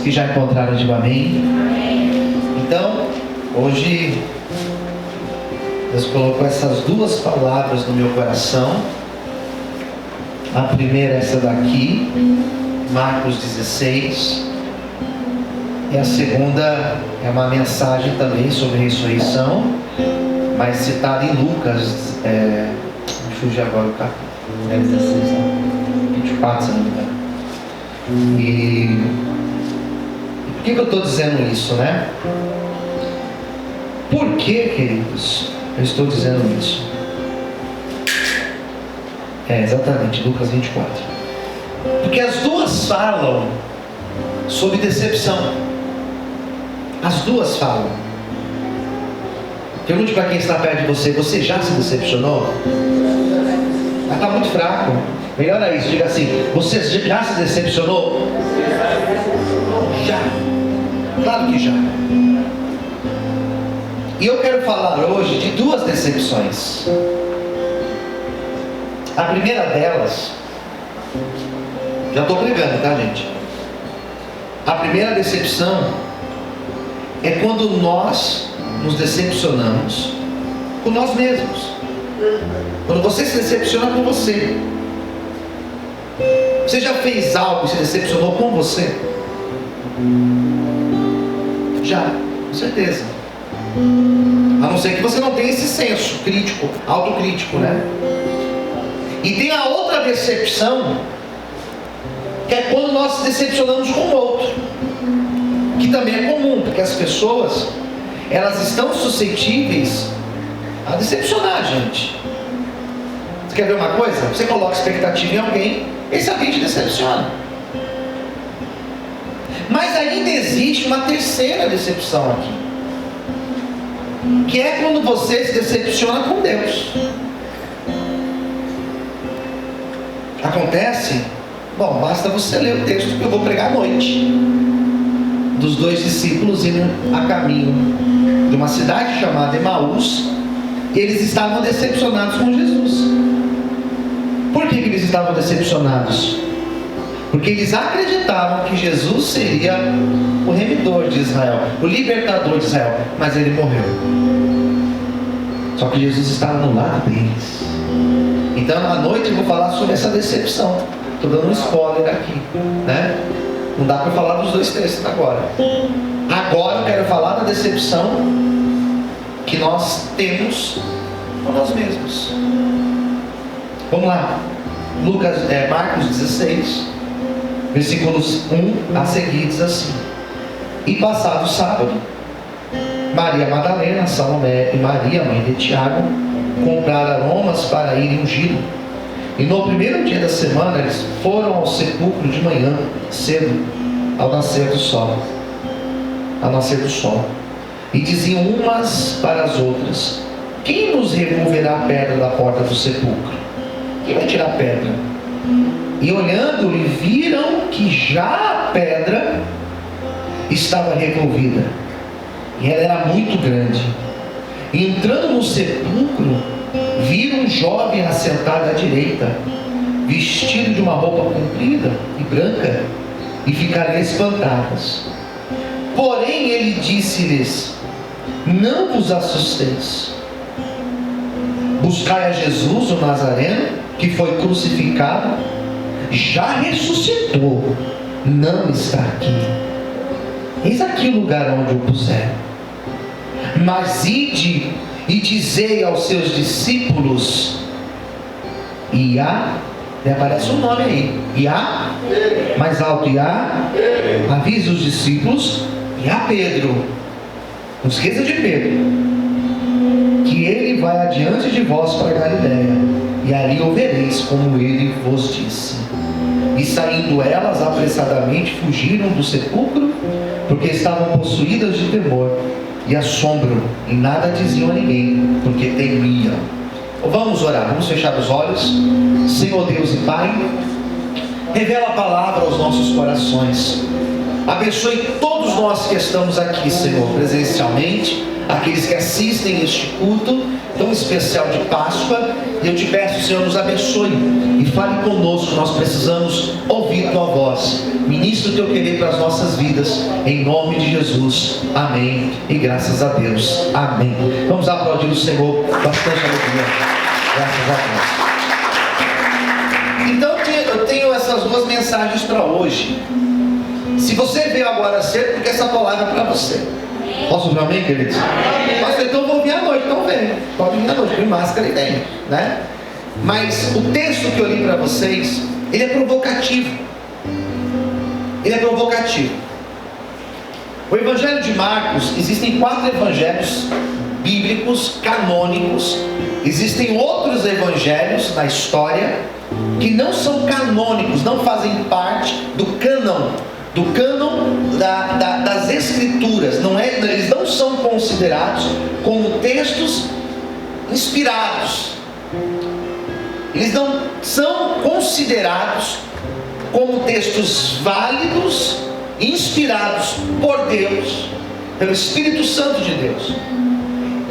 Os que já encontraram, digam amém. Então, hoje Deus colocou essas duas palavras no meu coração. A primeira é essa daqui, Marcos 16. E a segunda é uma mensagem também sobre ressurreição, mas citada em Lucas, me fugiu agora o capítulo, 16, 24, se não me engano. E por que eu estou dizendo isso, né? Por que, queridos, eu estou dizendo isso? Exatamente, Lucas 24. Porque as duas falam sobre decepção. As duas falam. Pergunte para quem está perto de você: você já se decepcionou? Mas está muito fraco. Melhora isso, diga assim: você já se decepcionou? Já. Claro que já. E eu quero falar hoje de duas decepções. A primeira delas, já estou pregando, tá, gente? A primeira decepção é quando nós nos decepcionamos com nós mesmos. Quando você se decepciona com você. Você já fez algo e se decepcionou com você? Já, com certeza. A não ser que você não tenha esse senso crítico, autocrítico, né? E tem a outra decepção, que é quando nós se decepcionamos com o outro, que também é comum, porque as pessoas, elas estão suscetíveis a decepcionar a gente. Você quer ver uma coisa? Você coloca expectativa em alguém, esse alguém te decepciona. Mas ainda existe uma terceira decepção aqui, que é quando você se decepciona com Deus. Acontece, bom, basta você ler o texto que eu vou pregar à noite, dos dois discípulos indo a caminho de uma cidade chamada Emaús. Eles estavam decepcionados com Jesus. Por que eles estavam decepcionados? Porque eles acreditavam que Jesus seria o remidor de Israel, o libertador de Israel, mas ele morreu. Só que Jesus estava no lado deles. Então à noite eu vou falar sobre essa decepção. Estou dando um spoiler aqui, né? Não dá para falar dos dois textos agora. Agora eu quero falar da decepção que nós temos com nós mesmos. Vamos lá. Marcos 16, versículos 1 a seguir, diz assim: E passado o sábado, Maria Madalena, Salomé e Maria, mãe de Tiago, compraram aromas para irem ungir. E no primeiro dia da semana eles foram ao sepulcro de manhã cedo, ao nascer do sol. E diziam umas para as outras: quem nos removerá a pedra da porta do sepulcro? Quem vai tirar a pedra? E olhando-lhe, viram que já a pedra estava removida, e ela era muito grande. E entrando no sepulcro, viram um jovem assentado à direita, vestido de uma roupa comprida e branca, e ficaram espantadas. Porém ele disse-lhes: não vos assusteis. Buscai a Jesus, o Nazareno, que foi crucificado. Já ressuscitou, não está aqui. Eis aqui o lugar onde o puseram. Mas ide e dizei aos seus discípulos, aparece um nome aí, mais alto, avisa os discípulos, e a Pedro, não esqueça de Pedro, que ele vai adiante de vós para Galiléia, e ali o vereis como ele vos disse. E saindo elas apressadamente fugiram do sepulcro, porque estavam possuídas de temor e assombro, e nada diziam a ninguém, porque temiam. Vamos orar, vamos fechar os olhos. Senhor Deus e Pai, revela a palavra aos nossos corações. Abençoe todos nós que estamos aqui, Senhor, presencialmente, aqueles que assistem este culto tão especial de Páscoa. E eu te peço, Senhor, nos abençoe e fale conosco. Nós precisamos ouvir tua voz. Ministra o teu querer para as nossas vidas, em nome de Jesus. Amém. E graças a Deus. Amém. Vamos aplaudir o Senhor bastante alegria. Graças a Deus. Então eu tenho essas duas mensagens para hoje. Se você veio agora cedo, porque essa palavra é para você. Posso ouvir amém, queridos? Pastor, então eu vou vir à noite. Então vem. Pode vir à noite, com máscara e vem, né? Mas o texto que eu li para vocês, ele é provocativo. Ele é provocativo. O Evangelho de Marcos, existem 4 evangelhos bíblicos, canônicos. Existem outros evangelhos na história que não são canônicos, não fazem parte do cânon das escrituras. Eles não são considerados como textos inspirados. Eles não são considerados como textos válidos, inspirados por Deus, pelo Espírito Santo de Deus.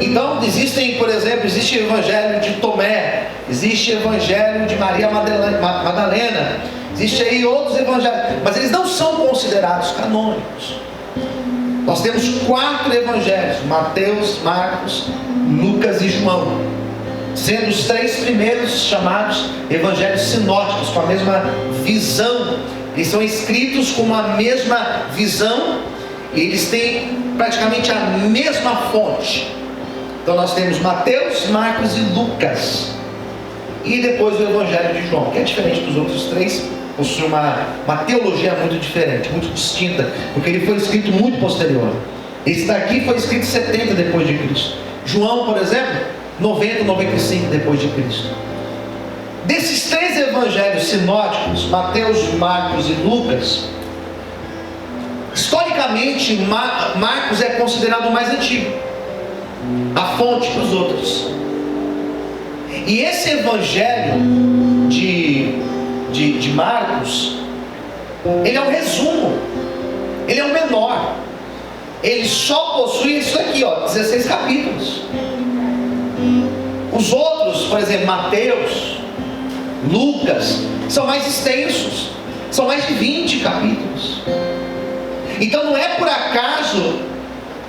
Então existem, por exemplo, existe o Evangelho de Tomé, existe o Evangelho de Maria Madalena, existe aí outros evangelhos, mas eles não são considerados canônicos. Nós temos 4 evangelhos: Mateus, Marcos, Lucas e João, sendo os 3 primeiros chamados evangelhos sinóticos, com a mesma visão. Eles são escritos com a mesma visão e eles têm praticamente a mesma fonte. Então nós temos Mateus, Marcos e Lucas, e depois o evangelho de João, que é diferente dos outros 3, possui uma teologia muito diferente, muito distinta, porque ele foi escrito muito posterior. Esse daqui foi escrito 70 depois de Cristo. João, por exemplo, 90, 95 depois de Cristo. Desses 3 evangelhos sinóticos, Mateus, Marcos e Lucas, historicamente Marcos é considerado o mais antigo, a fonte dos outros. E esse evangelho de Marcos, ele é um resumo, ele é o menor, ele só possui isso aqui, 16 capítulos. Os outros, por exemplo, Mateus, Lucas, são mais extensos, são mais de 20 capítulos. Então não é por acaso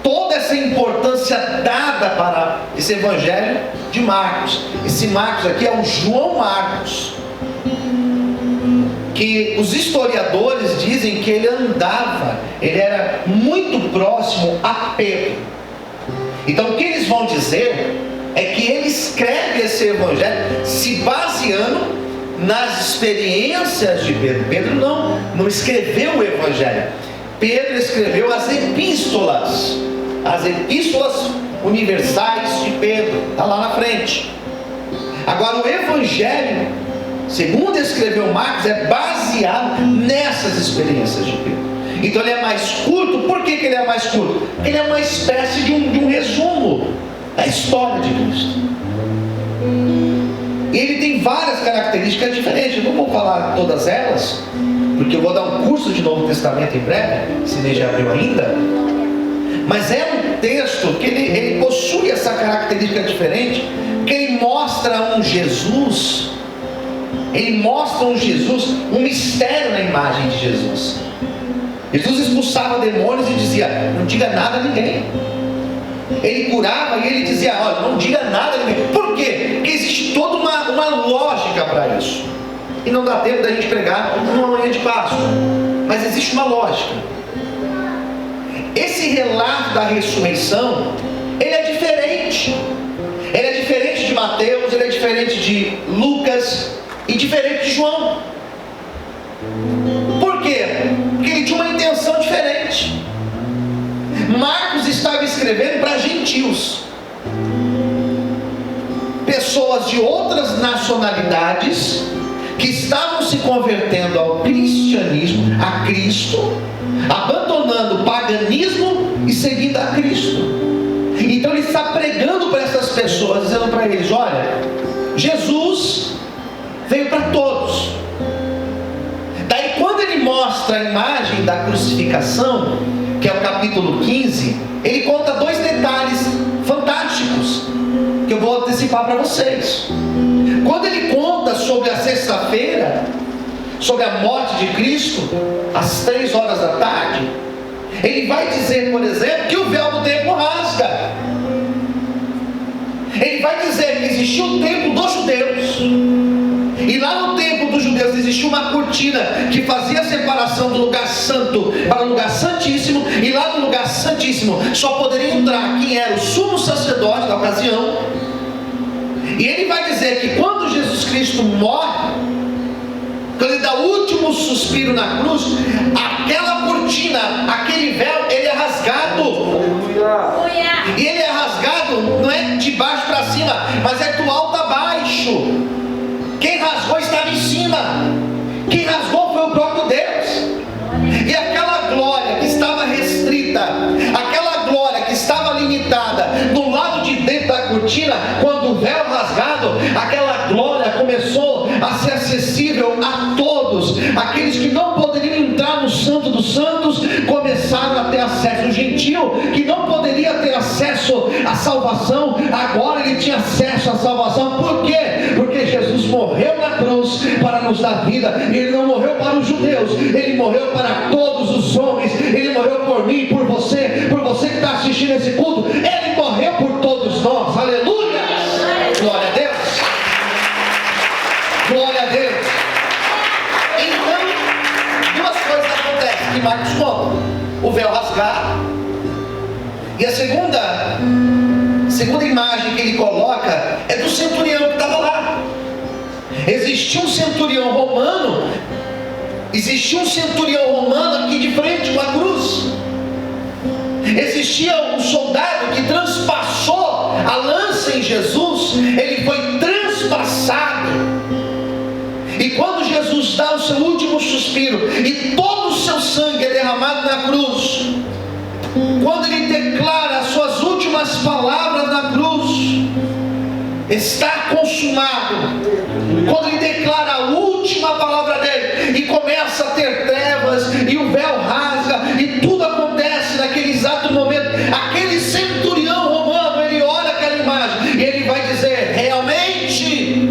toda essa importância dada para esse evangelho de Marcos. Esse Marcos aqui é o João Marcos, que os historiadores dizem que ele era muito próximo a Pedro. Então o que eles vão dizer é que ele escreve esse evangelho se baseando nas experiências de Pedro. Pedro não escreveu o evangelho. Pedro escreveu as epístolas universais de Pedro, está lá na frente. Agora o evangelho, segundo escreveu Marcos, é baseado nessas experiências de Pedro. Então ele é mais curto. Por que ele é mais curto? Porque ele é uma espécie de um resumo da história de Cristo. E ele tem várias características diferentes. Eu não vou falar todas elas, porque eu vou dar um curso de Novo Testamento em breve, se nem já abriu ainda. Mas é um texto que ele possui essa característica diferente, porque ele mostra um Jesus, um mistério na imagem de Jesus. Jesus expulsava demônios e dizia: não diga nada a ninguém. Ele curava e ele dizia: olha, não diga nada a ninguém. Por quê? Porque existe toda uma lógica para isso. E não dá tempo da gente pregar numa manhã de Páscoa, mas existe uma lógica. Esse relato da ressurreição, ele é diferente. Ele é diferente de Mateus, ele é diferente de Lucas e diferente de João. Por quê? Porque ele tinha uma intenção diferente. Marcos estava escrevendo para gentios, pessoas de outras nacionalidades que estavam se convertendo ao cristianismo, a Cristo, abandonando o paganismo e seguindo a Cristo. Então ele está pregando para essas pessoas, dizendo para eles: olha, Jesus veio para todos. Daí quando ele mostra a imagem da crucificação, que é o capítulo 15, ele conta 2 detalhes fantásticos, que eu vou antecipar para vocês. Quando ele conta sobre a sexta-feira, sobre a morte de Cristo, às 3 horas da tarde, ele vai dizer, por exemplo, que o véu do templo rasga. Ele vai dizer que existiu o templo dos judeus, e lá no templo dos judeus existia uma cortina que fazia a separação do lugar santo para o lugar santíssimo, e lá no lugar santíssimo só poderia entrar quem era o sumo sacerdote da ocasião. E ele vai dizer que quando Jesus Cristo morre, quando ele dá o último suspiro na cruz, aquela cortina, aquele véu, ele é rasgado. E ele é rasgado, não é de baixo para cima, mas é do alto a baixo. Quem rasgou estava em cima. Quem rasgou foi o próprio Deus. E aquela glória que estava restrita, aquela glória que estava limitada do lado de dentro da cortina, quando o véu rasgado, aquela glória começou a ser acessível a todos. Aqueles que não poderiam entrar no Santo dos Santos começaram a ter acesso. O gentil que não poderia ter acesso à salvação, agora ele tinha acesso à salvação. Por quê? Porque Jesus morreu na cruz para nos dar vida. Ele não morreu para os judeus, ele morreu para todos os homens. Ele morreu por mim, por você que está assistindo esse culto. Ele morreu por todos nós. Aleluia! Glória a Deus! Glória a Deus! Então, duas coisas acontecem que Marcos conta: o véu rasgar, e a segunda imagem que ele coloca é do centurião que estava lá. Existia um centurião romano aqui de frente com a cruz. Existia um soldado que transpassou a lança em Jesus. Ele foi transpassado. E quando Jesus dá o seu último suspiro e todo o seu sangue é derramado na cruz, quando ele declara as suas últimas palavras na cruz, está consumado. Quando ele declara a última palavra dele e começa a ter trevas e o véu rasga e tudo acontece naquele exato momento, aquele centurião romano, ele olha aquela imagem e ele vai dizer: realmente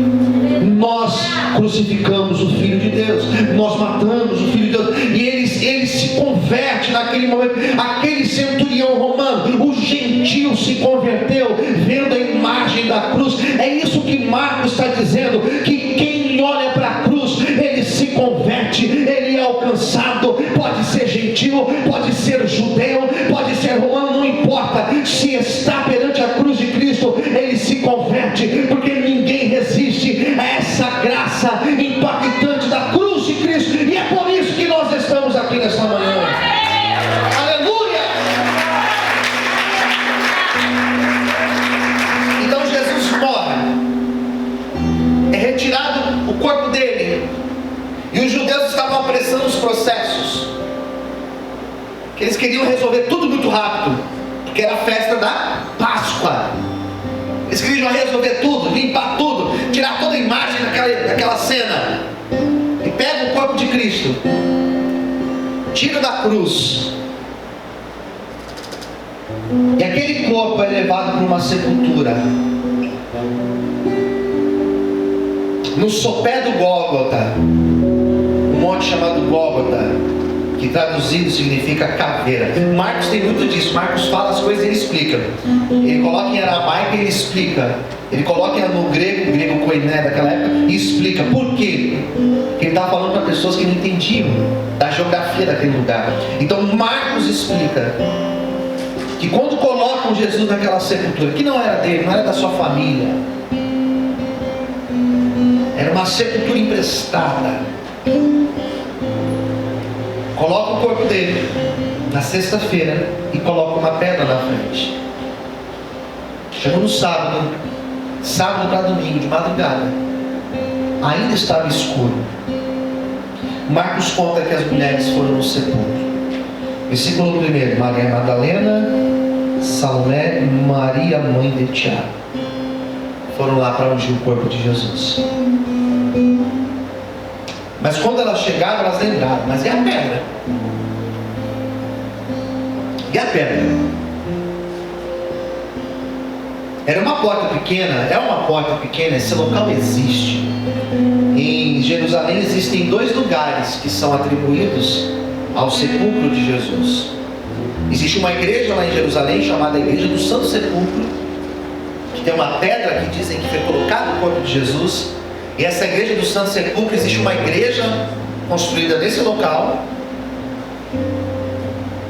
nós crucificamos o Filho de Deus, nós matamos o Filho de Deus. E ele se converte naquele momento. Aquele centurião romano, o gentil, se converteu vendo a imagem da cruz. É isso que Marcos está dizendo, que quem olha para a cruz, ele se converte, ele é alcançado. Pode ser gentil, pode ser judeu, pode ser romano, não importa. Se está perante a cruz de Cristo, ele se converte, porque ninguém resiste a essa graça impactante da cruz de Cristo. E é por isso que nós estamos aqui nesta manhã. Aleluia! Então Jesus morre, é retirado o corpo dele, e os judeus estavam apressando os processos, que eles queriam resolver tudo muito rápido, porque era a festa da Páscoa. Eles queriam resolver tudo, limpar tudo, tirar toda a imagem daquela cena. E pega o corpo de Cristo, tira da cruz, e aquele corpo é levado para uma sepultura no sopé do Gólgota, um monte chamado Gólgota, que traduzido significa caveira. Marcos tem muito disso. Marcos fala as coisas e ele explica. Ele coloca em aramaico e ele explica. Ele coloca no grego koiné daquela época e explica por quê. Porque ele estava falando para pessoas que não entendiam da geografia daquele lugar. Então Marcos explica que quando colocam Jesus naquela sepultura, que não era dele, não era da sua família, era uma sepultura emprestada, coloca o corpo dele na sexta-feira e coloca uma pedra na frente. Chegou no sábado para domingo, de madrugada, ainda estava escuro. Marcos conta que as mulheres foram no sepulcro. Versículo 1: Maria Madalena, Salomé e Maria, mãe de Tiago, foram lá para ungir o corpo de Jesus. Mas quando elas chegaram, elas lembraram: mas e a pedra? E a pedra? Era uma porta pequena, é uma porta pequena, esse local existe. Em Jerusalém existem 2 lugares que são atribuídos ao sepulcro de Jesus. Existe uma igreja lá em Jerusalém chamada Igreja do Santo Sepulcro, que tem uma pedra que dizem que foi colocado no corpo de Jesus. E essa Igreja do Santo Sepulcro, existe uma igreja construída nesse local.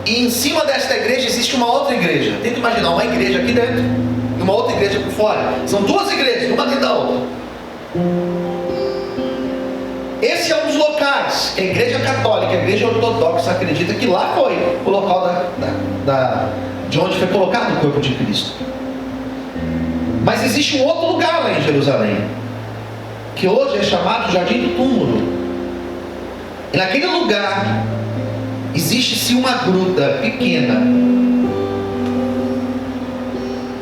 E em cima desta igreja existe uma outra igreja. Tenta imaginar uma igreja aqui dentro e uma outra igreja por fora. São 2 igrejas, uma dentro da outra. Esse é um dos locais que a Igreja Católica, a Igreja Ortodoxa acredita que lá foi o local de onde foi colocado o corpo de Cristo. Mas existe um outro lugar lá em Jerusalém, que hoje é chamado Jardim do Túmulo. E naquele lugar existe-se uma gruta pequena,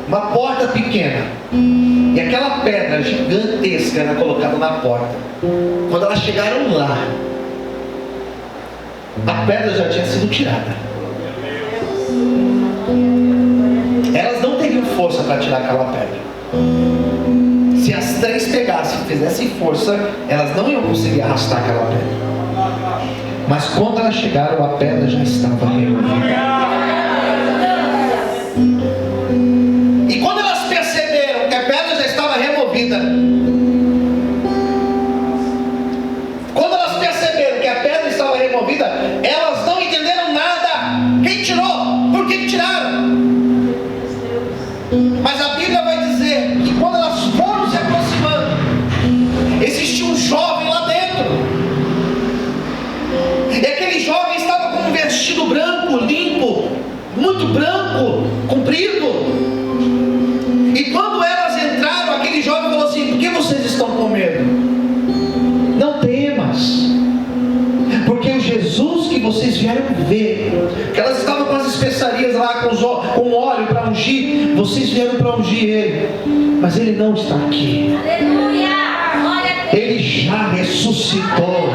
uma porta pequena, e aquela pedra gigantesca era colocada na porta. Quando elas chegaram lá, a pedra já tinha sido tirada. Elas não teriam força para tirar aquela pedra. Se as 3 pegassem e fizessem força, elas não iam conseguir arrastar aquela pedra. Mas quando elas chegaram, a pedra já estava removida. E quando elas perceberam que a pedra já estava removida, elas não entenderam nada. Quem tirou? Por que tiraram? Mas a Bíblia vai dizer que quando elas foram se aproximando, existia um jovem lá dentro. E aquele jovem estava com um vestido branco, limpo, muito branco, comprido. E quando elas entraram, aquele jovem falou assim: por que vocês estão com medo? Não temas, porque o Jesus que vocês vieram ver, que elas estavam com as especiarias lá, com óleo para ungir, vocês vieram para ungir ele, mas ele não está aqui. Aleluia! Ele já ressuscitou,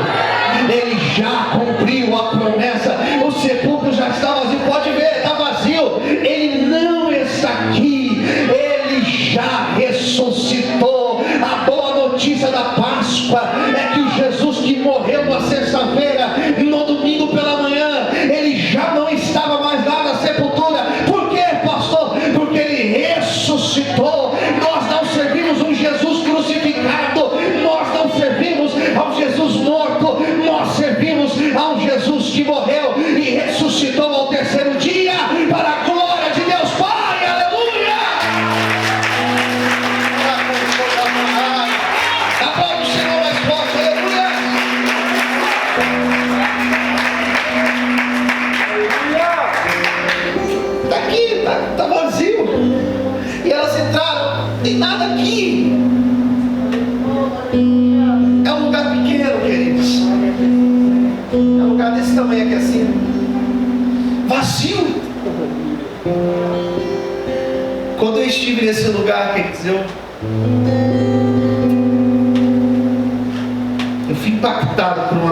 ele já cumpriu a promessa. O sepulcro já está vazio, pode ver, está vazio. Ele não está aqui, ele já ressuscitou. A boa notícia da Páscoa é que o Jesus que morreu na sexta-feira, no domingo pela manhã, ele já não estava mais lá na sepultura. Por quê, pastor? Porque ele ressuscitou. Nós não servimos um Jesus crucificado, nós não servimos a um Jesus morto, nós servimos a um Jesus que morreu e ressuscitou ao 3º dia, para a glória de Deus Pai. Aleluia! Aplaude o Senhor mais forte. Aleluia! Está aqui, está vazio. E elas entraram, tem nada aqui. É um lugar pequeno, queridos. É um lugar desse tamanho aqui assim, vazio. Quando eu estive nesse lugar, queridos, eu fui impactado por uma